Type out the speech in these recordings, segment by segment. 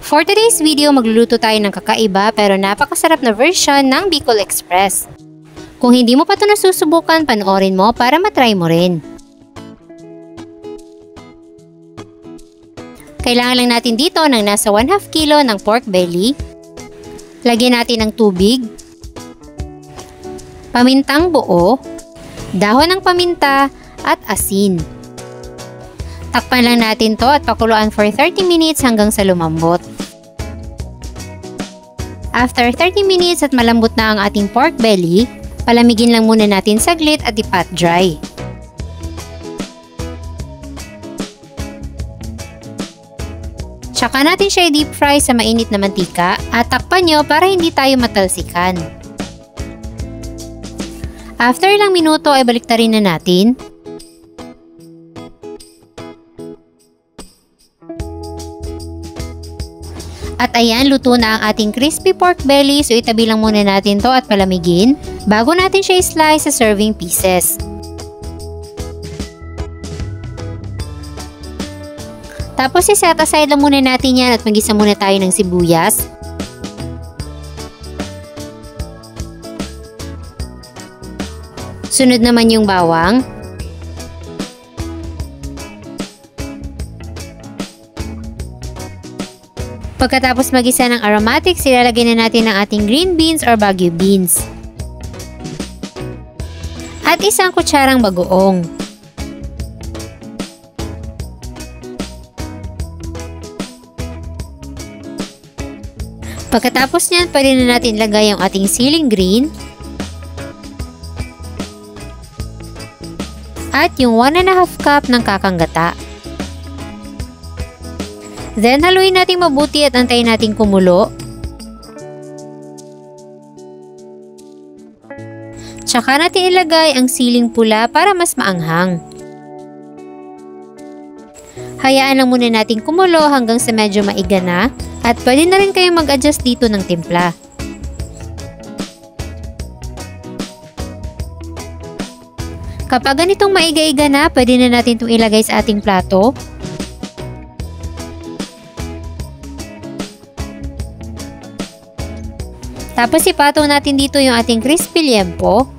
For today's video, magluluto tayo ng kakaiba pero napakasarap na version ng Bicol Express. Kung hindi mo pa ito nasusubukan, panoorin mo para matry mo rin. Kailangan lang natin dito ng nasa 1/2 kilo ng pork belly. Lagyan natin ng tubig, pamintang buo, dahon ng paminta at asin. Takpan lang natin to at pakuluan for 30 minutes hanggang sa lumambot. After 30 minutes at malambot na ang ating pork belly, palamigin lang muna natin saglit at i-pat dry. Tsaka natin siya i-deep fry sa mainit na mantika at takpan nyo para hindi tayo matalsikan. After ilang minuto ay baliktarin na natin. At ayan, luto na ang ating crispy pork belly, so itabi lang muna natin to at palamigin bago natin siya i-slice sa serving pieces. Tapos i-set aside lang muna natin yan at mag-isa muna tayo ng sibuyas. Sunod naman yung bawang. Pagkatapos mag-isa ng aromatics, ilalagay na natin ang ating green beans or Baguio beans. At isang kutsarang bagoong. Pagkatapos niyan, pwede na natin ilagay ang ating siling green. At yung 1½ cup ng kakang gata. Then, haluin natin mabuti at antayin natin kumulo. Tsaka natin ilagay ang siling pula para mas maanghang. Hayaan lang muna natin kumulo hanggang sa medyo maiga na at pwede na rin kayong mag-adjust dito ng timpla. Kapag ganitong maiga-iga na, pwede na natin itong ilagay sa ating plato. Tapos ipatong natin dito yung ating crispy liempo.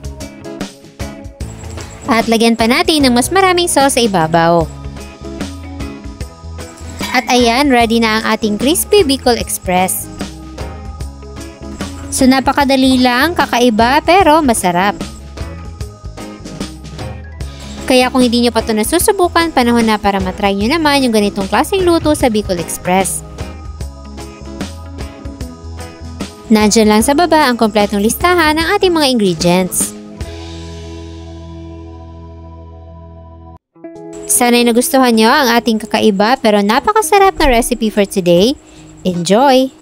At lagyan pa natin ng mas maraming sauce sa ibabaw. At ayan, ready na ang ating crispy Bicol Express. So napakadali lang, kakaiba pero masarap. Kaya kung hindi nyo pa ito nasusubukan, panahon na para matry nyo naman yung ganitong klaseng luto sa Bicol Express. Nandiyan lang sa baba ang kompletong listahan ng ating mga ingredients. Sana'y nagustuhan nyo ang ating kakaiba pero napakasarap na recipe for today. Enjoy!